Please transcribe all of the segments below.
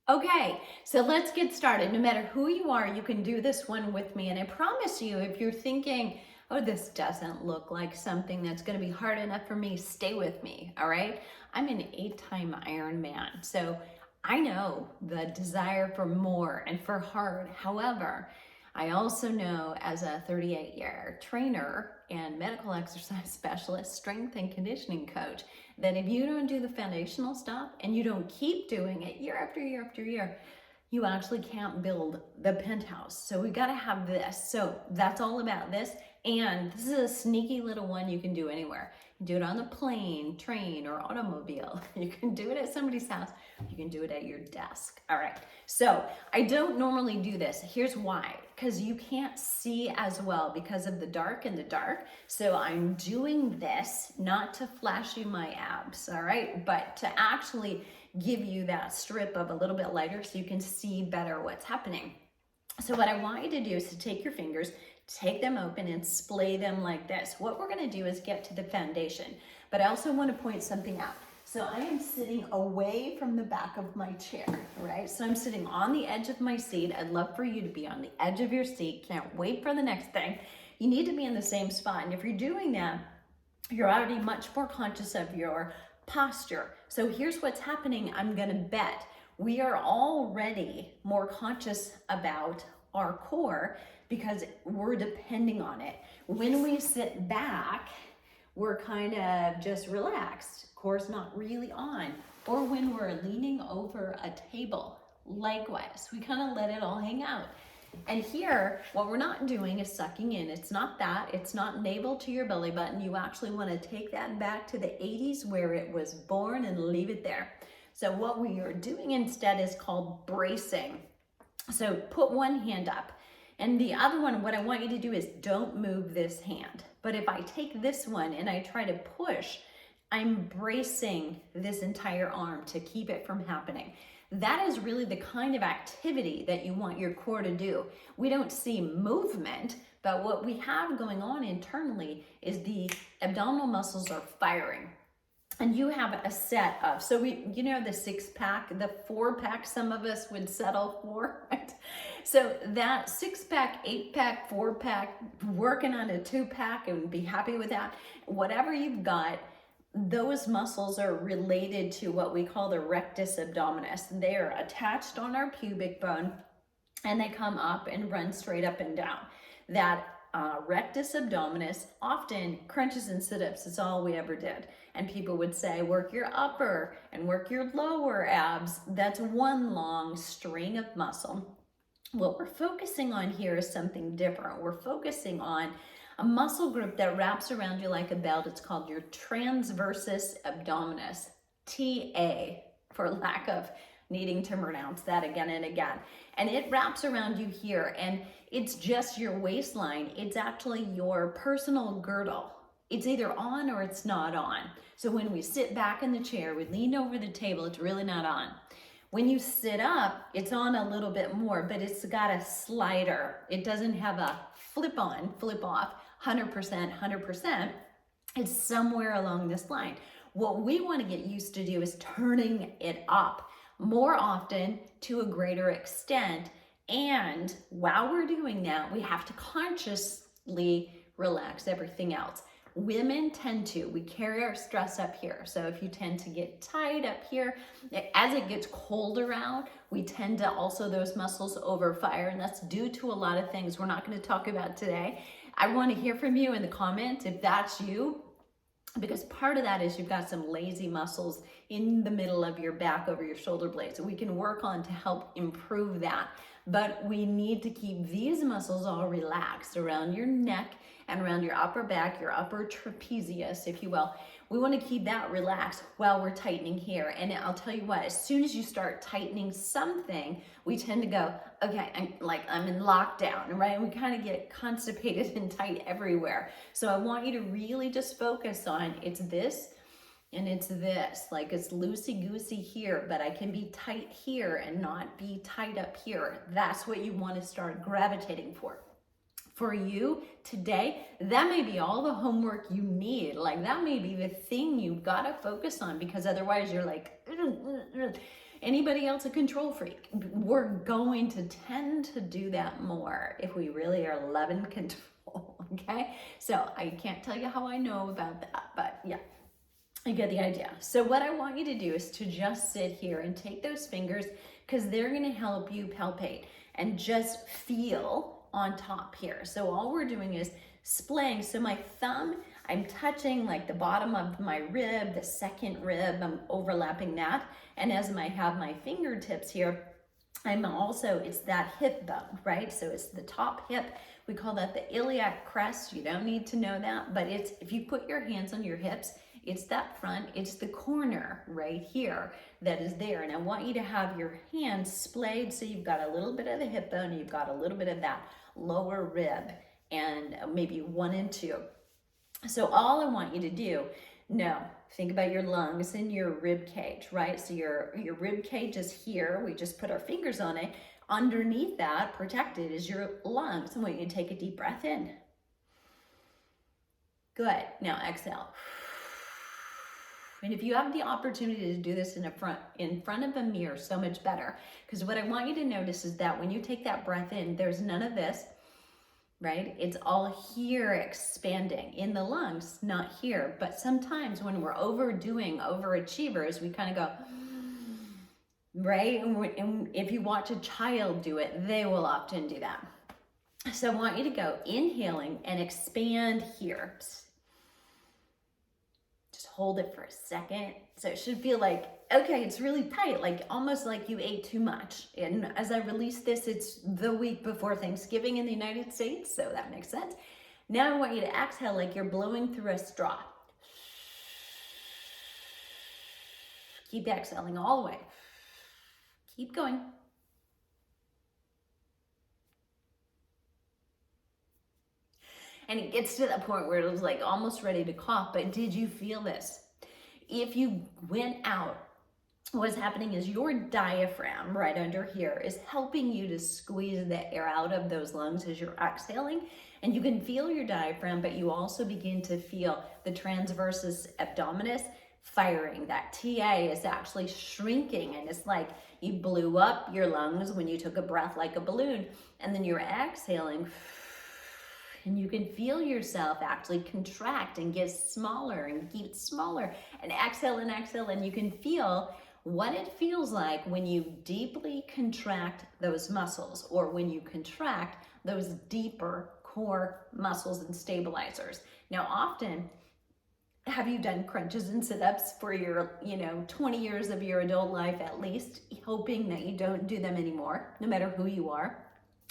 Okay, so let's get started. No matter who you are, you can do this one with me. And I promise you, if you're thinking, oh, this doesn't look like something that's going to be hard enough for me, stay with me, all right? I'm an 8-time Ironman, so I know the desire for more and for hard. However, I also know as a 38-year trainer and medical exercise specialist, strength and conditioning coach, that if you don't do the foundational stuff and you don't keep doing it year after year after year, you actually can't build the penthouse. So we got to have this. So that's all about this. And this is a sneaky little one you can do anywhere. You can do it on the plane, train, or automobile. You can do it at somebody's house. You can do it at your desk. All right. So I don't normally do this. Here's why. Because you can't see as well because of the dark in the dark. So I'm doing this not to flash you my abs, all right, but to actually give you that strip of a little bit lighter so you can see better what's happening. So what I want you to do is to take your fingers, take them open and splay them like this. What we're going to do is get to the foundation, but I also want to point something out. So I am sitting away from the back of my chair, right? So I'm sitting on the edge of my seat. I'd love for you to be on the edge of your seat. Can't wait for the next thing. You need to be in the same spot. And if you're doing that, you're already much more conscious of your posture. So here's what's happening. I'm going to bet we are already more conscious about our core because we're depending on it. When we sit back, we're kind of just relaxed, core's not really on. Or when we're leaning over a table, likewise, we kind of let it all hang out. And here, what we're not doing is sucking in. It's not that. It's not navel to your belly button. You actually want to take that back to the 80s where it was born and leave it there. So what we are doing instead is called bracing. So put one hand up. And the other one, what I want you to do is don't move this hand. But if I take this one and I try to push, I'm bracing this entire arm to keep it from happening. That is really the kind of activity that you want your core to do. We don't see movement, but what we have going on internally is the abdominal muscles are firing. And you have a set of, so the 6-pack, the 4-pack, some of us would settle for, right? So that 6-pack, 8-pack, 4-pack, working on a 2-pack and be happy with that. Whatever you've got, those muscles are related to what we call the rectus abdominis. They are attached on our pubic bone and they come up and run straight up and down. That rectus abdominis often crunches and sit-ups. It's all we ever did. And people would say, work your upper and work your lower abs. That's one long string of muscle. What we're focusing on here is something different. We're focusing on a muscle group that wraps around you like a belt. It's called your transverses abdominis, TA, for lack of needing to pronounce that again and again. And it wraps around you here, and it's just your waistline. It's actually your personal girdle. It's either on or it's not on. So when we sit back in the chair, we lean over the table, it's really not on. When you sit up, it's on a little bit more, but it's got a slider. It doesn't have a flip on, flip off, 100%, 100%. It's somewhere along this line. What we want to get used to do is turning it up more often to a greater extent. And while we're doing that, we have to consciously relax everything else. Women tend to, we carry our stress up here. So if you tend to get tight up here, as it gets colder out, we tend to also, those muscles overfire, and that's due to a lot of things we're not going to talk about today. I want to hear from you in the comments if that's you, because part of that is you've got some lazy muscles in the middle of your back over your shoulder blades that we can work on to help improve that. But we need to keep these muscles all relaxed around your neck and around your upper back, your upper trapezius, if you will. We want to keep that relaxed while we're tightening here. And I'll tell you what, as soon as you start tightening something, we tend to go, okay, I'm in lockdown, right? And we kind of get constipated and tight everywhere. So I want you to really just focus on, it's this and it's this. Like it's loosey-goosey here, but I can be tight here and not be tight up here. That's what you want to start gravitating for. For you today, that may be all the homework you need. Like that may be the thing you've got to focus on, because otherwise you're like, Anybody else a control freak? We're going to tend to do that more if we really are loving control, okay? So I can't tell you how I know about that, but yeah, you get the idea. So what I want you to do is to just sit here and take those fingers, because they're gonna help you palpate and just feel on top here. So all we're doing is splaying. So my thumb, I'm touching like the bottom of my rib, the second rib, I'm overlapping that. And as I have my fingertips here, I'm also, it's that hip bone, right? So it's the top hip. We call that the iliac crest. You don't need to know that, but it's, if you put your hands on your hips, it's that front, it's the corner right here that is there. And I want you to have your hands splayed so you've got a little bit of the hip bone, you've got a little bit of that lower rib, and maybe 1 and 2. So all I want you to do, now think about your lungs and your rib cage, right? So your rib cage is here. We just put our fingers on it. Underneath that, protected, is your lungs. I want you to take a deep breath in. Good. Now exhale. And if you have the opportunity to do this in front of a mirror, so much better. Because what I want you to notice is that when you take that breath in, there's none of this, right? It's all here expanding in the lungs, not here. But sometimes when we're overachievers, we kind of go, right? And if you watch a child do it, they will often do that. So I want you to go inhaling and expand here. Just hold it for a second. So it should feel like, okay, it's really tight, like almost like you ate too much. And as I release this, it's the week before Thanksgiving in the United States, so that makes sense. Now I want you to exhale like you're blowing through a straw. Keep exhaling all the way. Keep going. And it gets to that point where it was like almost ready to cough, but did you feel this? If you went out, what's happening is your diaphragm right under here is helping you to squeeze the air out of those lungs as you're exhaling. And you can feel your diaphragm, but you also begin to feel the transverses abdominus firing. That TA is actually shrinking, and it's like you blew up your lungs when you took a breath like a balloon, and then you're exhaling. And you can feel yourself actually contract and get smaller and get smaller, and exhale, and you can feel what it feels like when you deeply contract those muscles, or when you contract those deeper core muscles and stabilizers. Now, often, have you done crunches and sit-ups for your, 20 years of your adult life at least, hoping that you don't do them anymore, no matter who you are?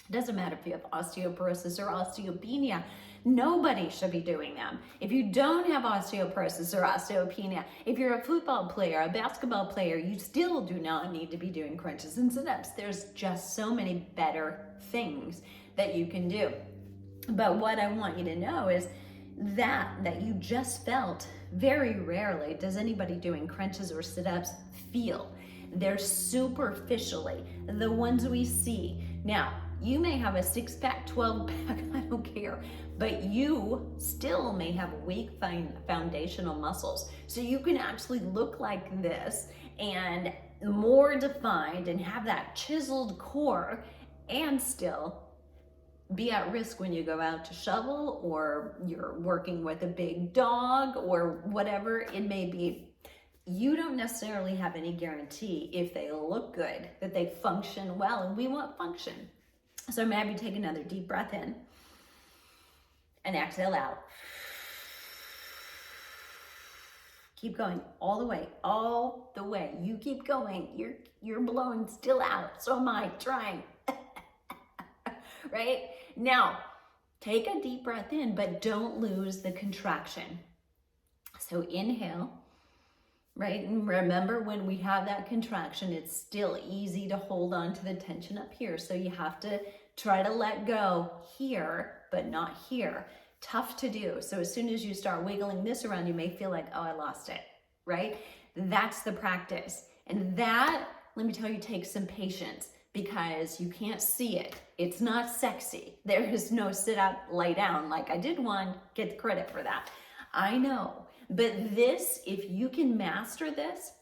It doesn't matter if you have osteoporosis or osteopenia. Nobody should be doing them. If you don't have osteoporosis or osteopenia, if you're a football player, a basketball player, you still do not need to be doing crunches and sit-ups. There's just so many better things that you can do. But what I want you to know is that you just felt, very rarely does anybody doing crunches or sit-ups feel. They're superficially the ones we see. Now, you may have a 6-pack, 12-pack, I don't care, but you still may have weak foundational muscles. So you can actually look like this and more defined and have that chiseled core and still be at risk when you go out to shovel, or you're working with a big dog, or whatever it may be. You don't necessarily have any guarantee if they look good, that they function well, and we want function. So maybe take another deep breath in and exhale out. Keep going all the way. You keep going. You're blowing still out. So am I trying. Right? Now, take a deep breath in, but don't lose the contraction. So inhale. Right? And remember, when we have that contraction, it's still easy to hold on to the tension up here. So you have to try to let go here, but not here. Tough to do. So as soon as you start wiggling this around, you may feel like, oh, I lost it, right? That's the practice. And that, let me tell you, takes some patience, because you can't see it. It's not sexy. There is no sit up, lay down. Like I did one, get the credit for that. I know. But this, if you can master this,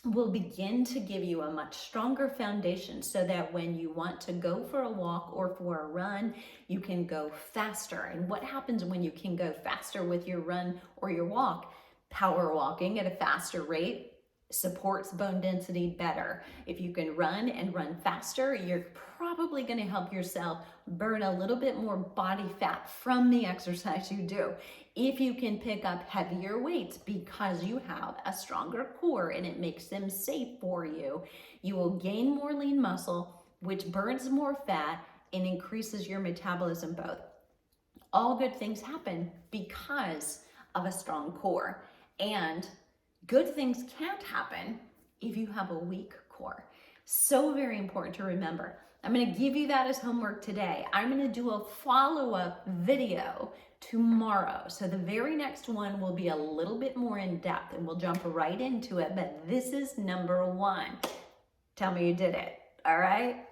will begin to give you a much stronger foundation so that when you want to go for a walk or for a run, you can go faster. And what happens when you can go faster with your run or your walk? Power walking at a faster rate supports bone density better. If you can run and run faster, you're probably going to help yourself burn a little bit more body fat from the exercise you do. If you can pick up heavier weights because you have a stronger core and it makes them safe for you, you will gain more lean muscle, which burns more fat and increases your metabolism both. All good things happen because of a strong core. And good things can't happen if you have a weak core. So very important to remember. I'm going to give you that as homework today. I'm going to do a follow-up video tomorrow. So the very next one will be a little bit more in depth and we'll jump right into it. But this is number one. Tell me you did it. All right?